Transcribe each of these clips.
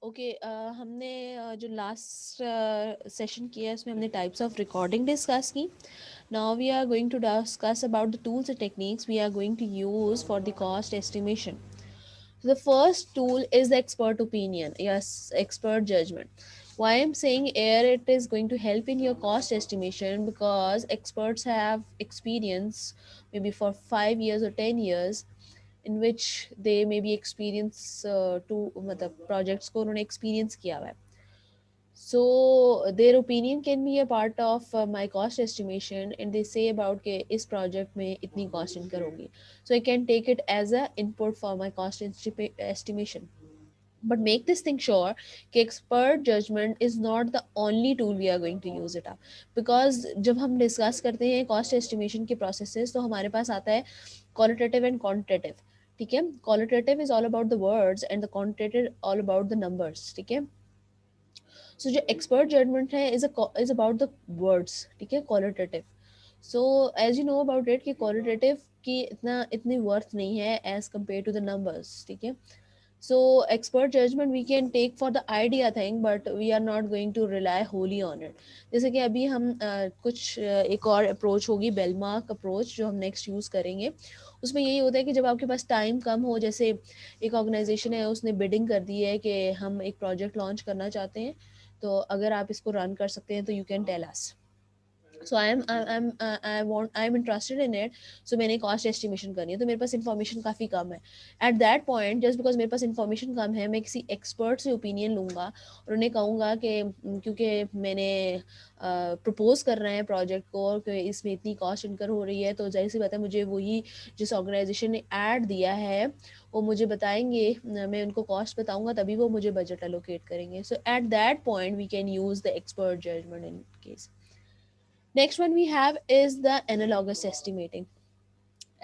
Okay हमने जो last session किया उसमें हमने टाइप्स ऑफ रिकॉर्डिंग डिस्कस की. Now we are going to discuss about the tools and techniques we are going to use for the cost estimation. The first tool is the expert opinion, yes, expert judgment. Why I'm saying here it is going to help in your cost estimation because experts have experience maybe for 5 years or 10 years in which they maybe experience to मतलब projects को उन्होंने experience किया हुआ है. So their opinion can be a part of my cost estimation and they say about के इस project में इतनी cost incur होगी. So I can take it as a input for my cost estimation. But make this thing sure कि expert judgment is not the only tool we are going to use it up. Because जब हम discuss करते हैं cost estimation के processes तो हमारे पास आता है qualitative and quantitative. ठीक है, qualitative is all about the words and the quantitative all about the numbers. ठीक है, सो जो एक्सपर्ट जजमेंट है इज अबाउट द वर्ड्स. ठीक है, qualitative. So as you know about it कि क्वालिटेटिव की इतनी वर्थ नहीं है as compare to the numbers. ठीक है, so expert judgment we can take for the idea thing but we are not going to rely wholly on it. जैसे कि अभी हम एक और अप्रोच होगी बेलमार्क अप्रोच जो हम नेक्स्ट यूज़ करेंगे. उसमें यही होता है कि जब आपके पास टाइम कम हो, जैसे एक ऑर्गेनाइजेशन है उसने बिडिंग कर दी है कि हम एक प्रोजेक्ट लॉन्च करना चाहते हैं, तो अगर आप इसको रन कर सकते हैं तो you can tell us. So I am interested in it. So मैंने कॉस्ट एस्टिमेशन करनी है तो मेरे पास इन्फॉर्मेशन काफ़ी कम है. Eight that point just because मेरे पास इन्फॉर्मेशन कम है मैं किसी एक्सपर्ट से ओपिनियन लूँगा और उन्हें कहूँगा कि क्योंकि मैंने प्रपोज कर रहे हैं प्रोजेक्ट को और कि इसमें इतनी कॉस्ट इनकर हो रही है, तो जाहिर सी बात है मुझे वही जिस ऑर्गेनाइजेशन ने ऐड दिया है वो मुझे बताएंगे, मैं उनको कॉस्ट बताऊंगा तभी वो मुझे बजट एलोकेट करेंगे. So at that point we can use the expert judgement in case. Next one we have is the analogous estimating.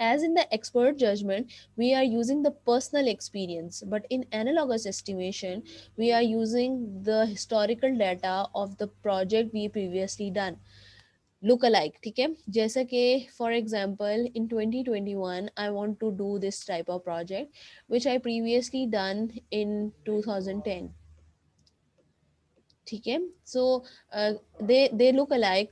As in the expert judgment, we are using the personal experience, but in analogous estimation, we are using the historical data of the project we previously done. Look alike, ठीक है, जैसा कि for example in 2021 I want to do this type of project which I previously done in 2010. ठीक है, so they look alike.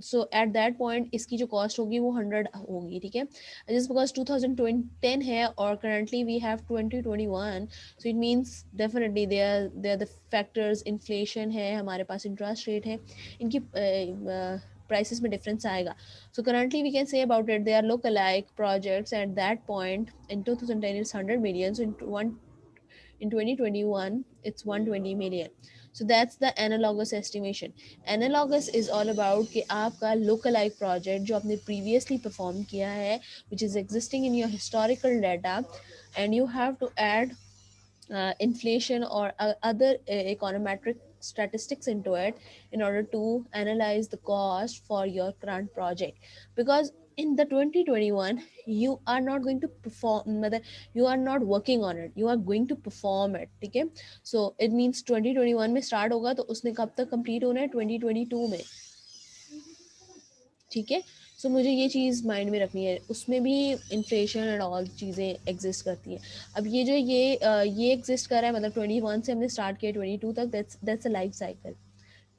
So at that point इसकी जो cost होगी वो 100 होगी. ठीक है, जस्ट बिकॉज 2010 है और currently we have 2021, so it means definitely they are the factors. Inflation है, हमारे पास इंटरेस्ट रेट है, इनकी प्राइसेस में डिफरेंस आएगा. So currently we can say about it they are look alike projects at that point. In 2010 it's 100 million, so in 2021 it's 120 million. So that's the analogous estimation. Analogous is all about कि आपका lookalike project जो आपने previously perform किया है which is existing in your historical data and you have to add inflation or other econometric statistics into it in order to analyze the cost for your current project. Because in the 2021 you are not going to perform, मतलब you are not working on it, you are going to perform it. ठीक है, so it means 2021 में start होगा तो उसने कब तक complete होना है, 2022 में. ठीक है, सो मुझे ये चीज़ माइंड में रखनी है, उसमें भी इन्फ्लेशन एंड ऑल चीज़ें एग्जिस्ट करती हैं. अब ये जो ये एग्जिस्ट कर रहा है मतलब 21 से हमने स्टार्ट किया 22 तक, दैट्स अ लाइफ साइकिल.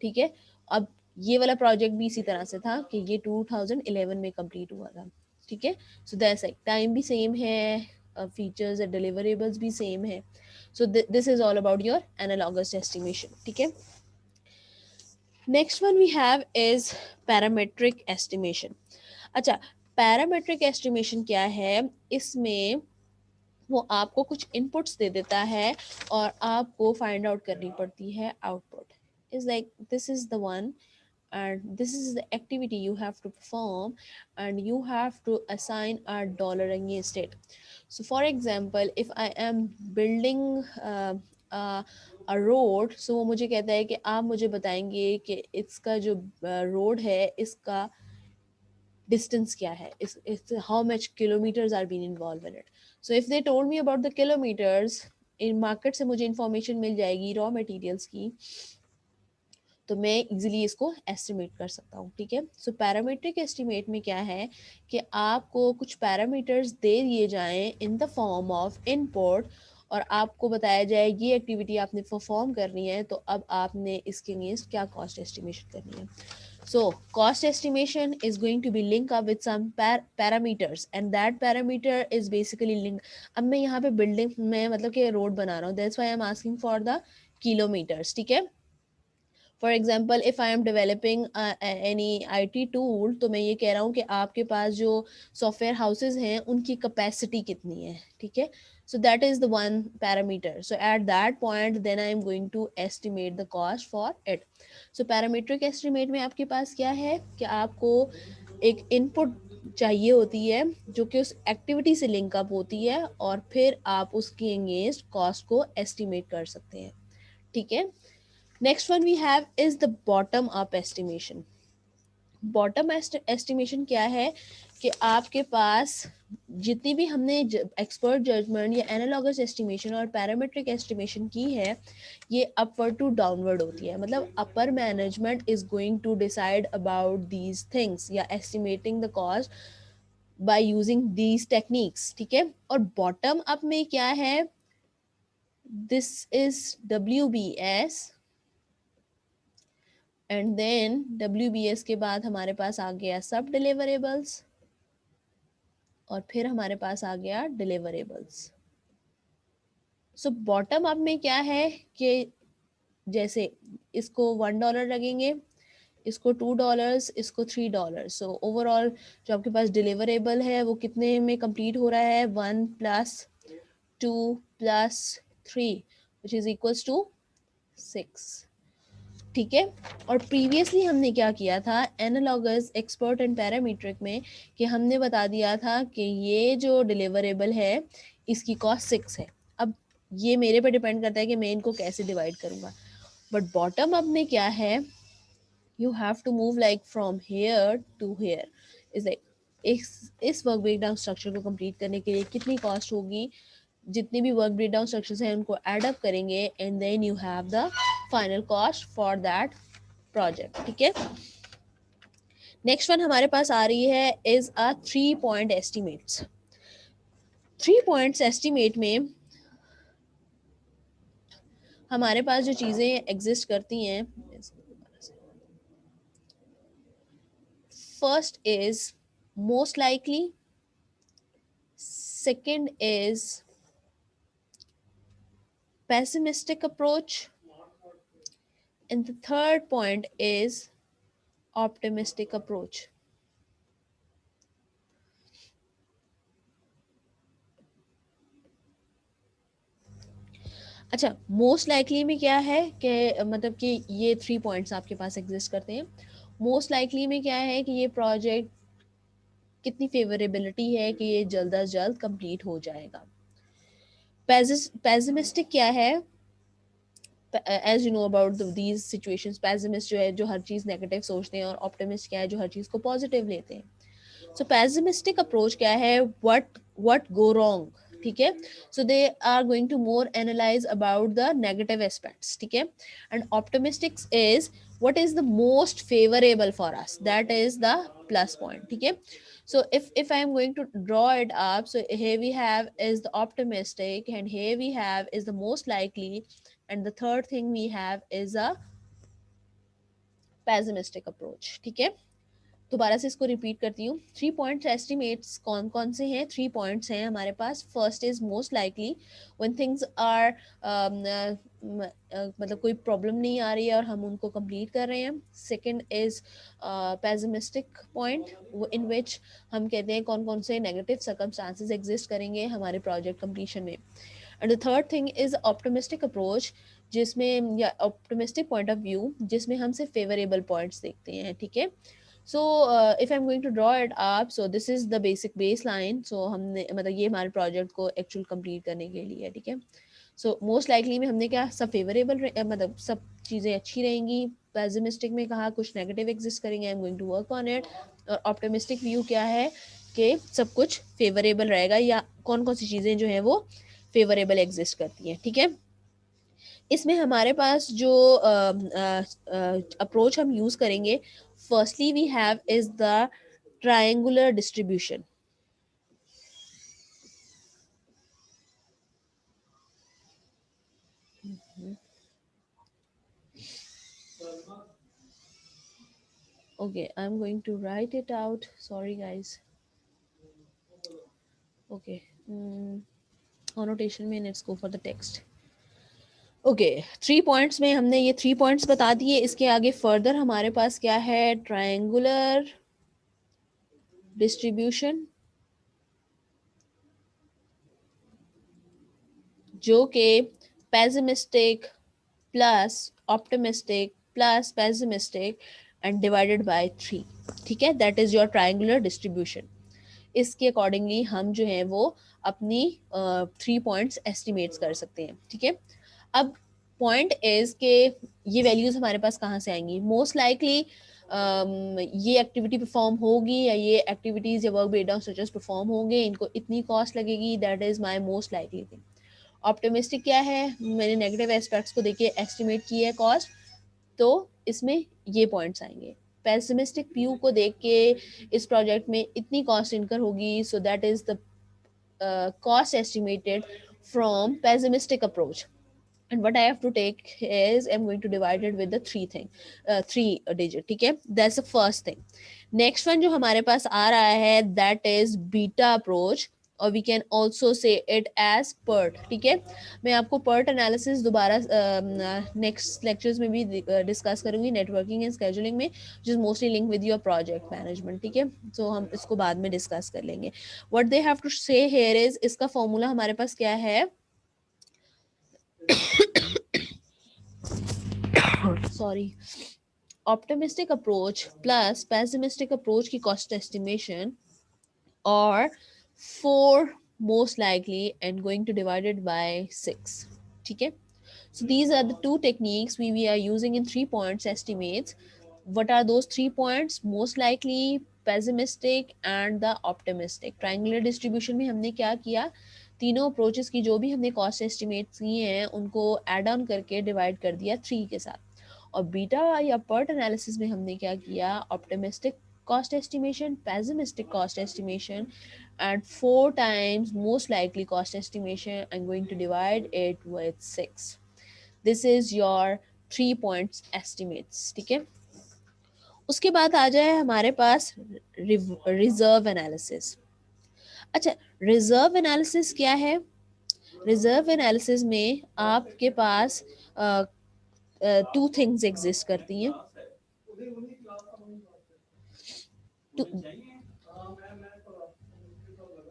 ठीक है, अब ये वाला प्रोजेक्ट भी इसी तरह से था कि ये 2011 में कंप्लीट हुआ था. ठीक है, सो दैट्स लाइक टाइम भी सेम है, फीचर्स एंड डिलीवरेबल्स भी सेम है. So this is all about your analogous estimation. ठीक है, next one we have is parametric estimation. अच्छा, पैरामेट्रिक एस्टिमेशन क्या है, इसमें वो आपको कुछ इनपुट्स दे देता है और आपको फाइंड आउट करनी पड़ती है output. Is like this is the one and this is the activity you have to perform and you have to assign a dollar against it. So for example if I am building a road, so वो मुझे कहता है कि आप मुझे बताएंगे कि इसका जो रोड है इसका distance क्या है, is how much kilometers are being involved in it. So if they told me about the kilometers, in market से मुझे information मिल जाएगी raw materials की, तो मैं इजीली इसको एस्टिमेट कर सकता हूँ. ठीक है, सो पैरामीट्रिक एस्टिमेट में क्या है कि आपको कुछ पैरामीटर्स दे दिए जाएं in the form of input और आपको बताया जाए ये एक्टिविटी आपने परफॉर्म करनी है, तो अब आपने इसके अगेंस्ट क्या कॉस्ट एस्टिमेशन करनी है. So cost estimation is going to be linked up with some parameters, and that parameter is basically linked. अब मैं यहाँ पे बिल्डिंग में मतलब कि रोड बना रहा हूँ, that's why I'm asking for the kilometers. ठीक है. For example if I am developing any IT tool, तो मैं ये कह रहा हूँ कि आपके पास जो सॉफ्टवेयर हाउसेज हैं उनकी कैपेसिटी कितनी है. ठीक है. So that is the one parameter. So at that point then I am going to estimate the cost for it. So parametric estimate में आपके पास क्या है कि आपको एक इनपुट चाहिए होती है जो कि उस एक्टिविटी से लिंक अप होती है, और फिर आप उसके अगेंस्ट कॉस्ट को एस्टिमेट कर सकते हैं. ठीक है. Next one we have is the bottom up estimation. Bottom estimation क्या है कि आपके पास जितनी भी हमने एक्सपर्ट जजमेंट या एनालॉगस एस्टिमेशन और पैरामेट्रिक एस्टिमेशन की है, ये अपवर्ड टू डाउनवर्ड होती है. मतलब upper management is going to decide about these things या estimating the cost by using these techniques. ठीक है. और बॉटम अप में क्या है, this is WBS, and then WBS के बाद हमारे पास आ गया सब डिलीवरेबल्स, और फिर हमारे पास आ गया डिलीवरेबल्स. सो बॉटम अप में क्या है कि जैसे इसको $1 लगेंगे, इसको $2, इसको $3. सो ओवरऑल जो आपके पास डिलीवरेबल है वो कितने में कंप्लीट हो रहा है, 1 + 2 + 3 विच इज इक्वल्स टू 6. ठीक है. और प्रीवियसली हमने क्या किया था एनालॉगस एक्सपर्ट एंड पैरामीट्रिक में, कि हमने बता दिया था कि ये जो डिलीवरेबल है इसकी कॉस्ट 6 है. अब ये मेरे पे डिपेंड करता है कि मैं इनको कैसे डिवाइड करूँगा. बट बॉटम अप में क्या है, you have to move like from here to here. Is like इस वर्क ब्रेकडाउन स्ट्रक्चर को कंप्लीट करने के लिए कितनी कॉस्ट होगी, जितनी भी वर्क ब्रेकडाउन स्ट्रक्चर्स हैं उनको एड अप करेंगे, and then you have the final cost for that project. ठीक है. नेक्स्ट वन हमारे पास आ रही है is a 3 point estimates. 3 points estimate में हमारे पास जो चीजें एग्जिस्ट करती हैं, first is most likely, second is pessimistic approach, and the third point is optimistic approach. अच्छा, मोस्ट लाइकली में क्या है कि मतलब कि ये 3 पॉइंट्स आपके पास एग्जिस्ट करते हैं. मोस्ट लाइकली में क्या है कि ये प्रोजेक्ट कितनी फेवरेबिलिटी है कि ये जल्द अज जल्द कंप्लीट हो जाएगा. पेसिमिस्टिक क्या है, as you know about these situations, pessimist जो है जो हर चीज़ नेगेटिव सोचते हैं, और ऑप्टिमिस्ट क्या है जो हर चीज़ को पॉजिटिव लेते हैं. सो पेसिमिस्टिक अप्रोच क्या है, व्हाट गो रॉन्ग. ठीक है. So they are going to more analyze about the negative aspects. ठीक है. And optimistic is what is the most favorable for us, that is the plus point. ठीक है. So if I am going to draw it up, so here we have is the optimistic, and here we have is the most likely, and the third thing we have is a pessimistic approach. ठीक है. दोबारा से इसको repeat करती हूँ. 3 points estimates कौन कौन से हैं, 3 पॉइंट्स हैं हमारे पास. First is most likely, when things are मतलब कोई प्रॉब्लम नहीं आ रही है और हम उनको कंप्लीट कर रहे हैं. सेकंड इज पेसिमिस्टिक पॉइंट, इन विच हम कहते हैं कौन कौन से नेगेटिव सर्कमस्टांसेस एग्जिस्ट करेंगे हमारे प्रोजेक्ट कंप्लीशन में. And the third thing is optimistic approach, जिसमें या ऑप्टिमिस्टिक पॉइंट ऑफ व्यू जिसमें हम सिर्फ फेवरेबल पॉइंट्स देखते हैं. ठीक है. So if I'm going to draw it up, so this is the basic baseline. So हमने मतलब ये हमारे प्रोजेक्ट को एक्चुअल कंप्लीट करने के लिए है. ठीक है. सो मोस्ट लाइकली में हमने क्या सब फेवरेबल मतलब सब चीज़ें अच्छी रहेंगी. पेसिमिस्टिक में कहा कुछ नेगेटिव एग्जिस्ट करेंगे, I am going to work on it. और ऑप्टिमिस्टिक व्यू क्या है कि सब कुछ फेवरेबल रहेगा, या कौन कौन सी चीज़ें जो हैं वो फेवरेबल एग्जिस्ट करती हैं. ठीक है. इसमें हमारे पास जो अप्रोच हम यूज़ करेंगे, firstly we have is the triangular distribution. Okay, I'm going to write it out. Sorry, guys. Okay. Annotation में let's go for the text. Okay 3 points में हमने ये 3 पॉइंट्स बता दिए. इसके आगे फर्दर हमारे पास क्या है? ट्रायंगुलर डिस्ट्रीब्यूशन, जो कि pessimistic plus optimistic plus pessimistic and divided by 3. ठीक है, that is your triangular distribution. इसके अकॉर्डिंगली हम जो है वो अपनी 3 पॉइंट्स एस्टिमेट्स कर सकते हैं. ठीक है, अब पॉइंट इज के ये वैल्यूज हमारे पास कहाँ से आएंगी? मोस्ट लाइकली ये एक्टिविटी परफॉर्म होगी या ये एक्टिविटीज या वर्क ब्रेकडाउन स्ट्रक्चर्स परफॉर्म होंगे, इनको इतनी कॉस्ट लगेगी. That is my most likely thing. Optimistic क्या है? मैंने नेगेटिव एस्पेक्ट्स को देखिए एस्टिमेट किया है कॉस्ट, तो इसमें ये पॉइंट्स आएंगे. पेसिमिस्टिक व्यू को देख के इस प्रोजेक्ट में इतनी कॉस्ट इनकर होगी, सो that is the cost estimated from pessimistic approach. And what I have to take is I'm going to divide it with the three digit. ठीक है, that's the first thing. Next one जो हमारे पास आ रहा है, that is beta approach, और we can also say it as PERT. ठीक है, मैं आपको PERT एनालिसिस दोबारा नेक्स्ट लेक्चर्स में भी डिस्कस करूंगी, नेटवर्किंग एंड स्केजुलिंग में, जो mostly link with your project management. ठीक है, सो हम इसको बाद में डिस्कस कर लेंगे. व्हाट दे हैव टू से हियर इज, इसका फॉर्मूला हमारे पास क्या है? Sorry, optimistic approach plus pessimistic approach की cost estimation, or 4 most likely and going to divide it by 6. ठीक है, so these are the two techniques we are using in 3 points estimates. What are those 3 points? Most likely, pessimistic and the optimistic. Triangular distribution में हमने क्या किया? तीनों approaches की जो भी हमने कॉस्ट एस्टिमेट्स किए हैं उनको एड ऑन करके डिवाइड कर दिया 3 के साथ. और बीटा या पर्ट एनालिसिस में हमने क्या किया? Optimistic cost estimation, pessimistic cost estimation, and 4 times most likely cost estimation. I'm going to divide it with 6. This is your 3 points estimates. ठीक है, उसके बाद आ जाए हमारे पास रिजर्व एनालिसिस. अच्छा, रिजर्व एनालिसिस क्या है? रिजर्व एनालिसिस में आपके पास टू थिंग्स एग्जिस्ट करती हैं.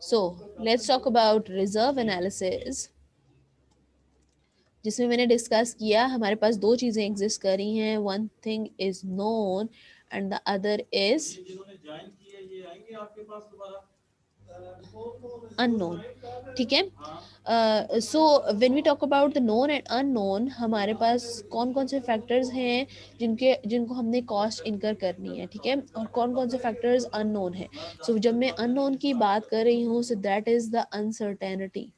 So let's talk about reserve analysis, जिसमें मैंने डिस्कस किया हमारे पास दो चीजें एग्जिस्ट कर रही हैं. One thing is known and the other is unknown. ठीक है, so when we talk about the known and unknown, हमारे पास कौन कौन से फैक्टर्स हैं जिनको हमने कॉस्ट इनकर करनी है. ठीक है, और कौन कौन से फैक्टर्स अननोन है. सो जब मैं अननोन की बात कर रही हूँ, so that is the uncertainty.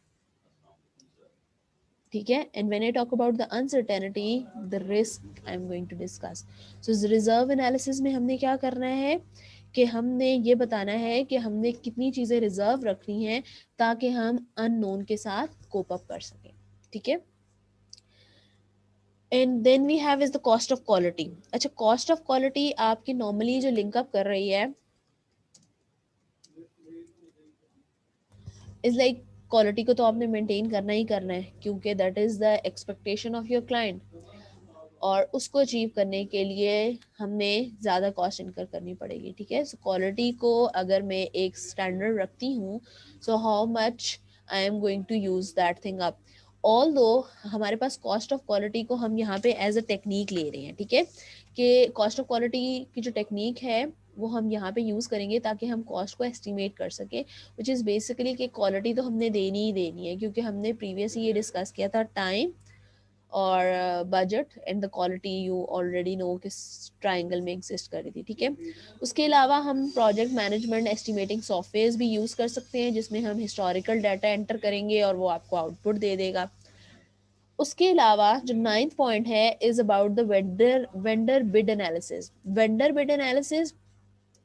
ठीक है, and when I talk about the uncertainty, the risk I am going to discuss. So reserve analysis में हमने क्या करना है कि हमने ये बताना है कि हमने कितनी चीजें रिजर्व रखनी हैं ताकि हम अननोन के साथ कोप अप कर सकें. ठीक है, and then we have is the cost of quality. अच्छा, कॉस्ट ऑफ क्वालिटी आपकी नॉर्मली जो लिंकअप कर रही है इज लाइक, क्वालिटी को तो आपने मेंटेन करना ही करना है, क्योंकि that is the expectation of your client, और उसको अचीव करने के लिए हमें ज़्यादा कॉस्ट इनकर करनी पड़ेगी. ठीक है, सो क्वालिटी को अगर मैं एक स्टैंडर्ड रखती हूँ, so how much I am going to use that thing up. Although हमारे पास कॉस्ट ऑफ क्वालिटी को हम यहाँ पे एज अ टेक्निक ले रहे हैं. ठीक है, कि कॉस्ट ऑफ क्वालिटी की जो टेक्निक है वो हम यहाँ पे यूज़ करेंगे ताकि हम कॉस्ट को एस्टिमेट कर सकें, विच इज़ बेसिकली कि क्वालिटी तो हमने देनी ही देनी है, क्योंकि हमने प्रीवियस ये डिस्कस किया था टाइम और budget and the quality you already know किस ट्राइंगल में एग्जिस्ट कर रही थी. ठीक है, उसके अलावा हम प्रोजेक्ट मैनेजमेंट एस्टिमेटिंग सॉफ्टवेयर भी यूज़ कर सकते हैं, जिसमें हम हिस्टोरिकल डाटा एंटर करेंगे और वो आपको आउटपुट दे देगा. उसके अलावा जो 9th पॉइंट है is about the vendor bid analysis. Vendor bid analysis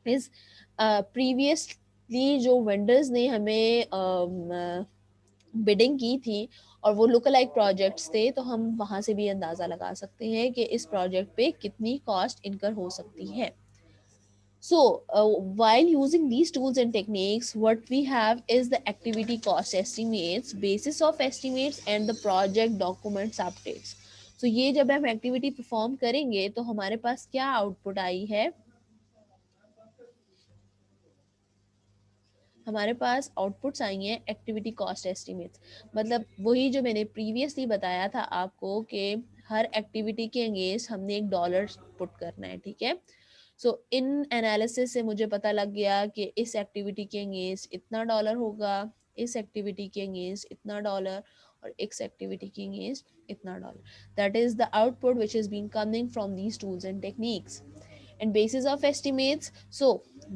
is previously जो वेंडर्स ने हमें बिडिंग की थी और वो लुक लाइक प्रोजेक्ट्स थे, तो हम वहाँ से भी अंदाज़ा लगा सकते हैं कि इस प्रोजेक्ट पे कितनी कॉस्ट इनकर हो सकती है. So, while using these tools and techniques, what we have is the activity cost estimates, basis of estimates, and the project documents updates. So, ये जब हम एक्टिविटी परफॉर्म करेंगे तो हमारे पास क्या आउटपुट आई है, हमारे पास आउटपुट्स आई हैं एक्टिविटी कॉस्ट एस्टिमेट्स. मतलब वही जो मैंने प्रीवियसली बताया था आपको कि हर एक्टिविटी के अगेंस्ट हमने एक डॉलर पुट करना है, ठीक है. सो इन एनालिसिस से मुझे पता लग गया कि इस एक्टिविटी के अगेंस्ट इतना डॉलर होगा, इस एक्टिविटी के अगेंस्ट इतना डॉलर, और इस एक्टिविटी के अगेंस्ट इतना dollar. That is the output which is been coming from these tools and techniques and basis of estimates. So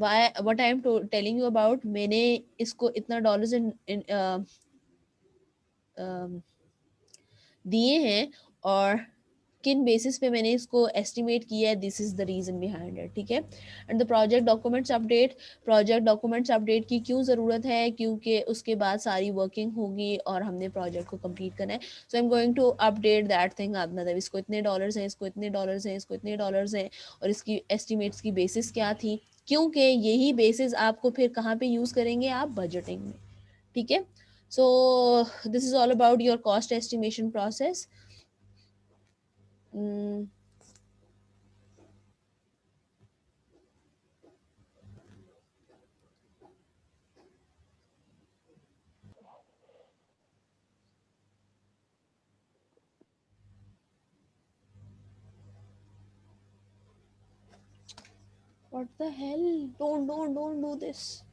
why what I am telling you about, मैंने इसको इतना dollars in दिए हैं और किन बेसिस पे मैंने इसको एस्टिमेट किया है, this is the reason behind it, ठीक है. And the project documents update की क्यों ज़रूरत है, क्योंकि उसके बाद सारी वर्किंग होगी और हमने प्रोजेक्ट को कंप्लीट करना है. So I am going to update that thing. अब मतलब इसको इतने डॉलर्स हैं, इसको इतने डॉलर्स हैं, इसको इतने डॉलर्स हैं, और इसकी एस्टिमेट्स की बेसिस क्या थी, क्योंकि यही बेसिस आपको फिर कहाँ पे यूज़ करेंगे आप, बजटिंग में, ठीक है. So this is all about your cost estimation process. mm, what the hell, don't do this.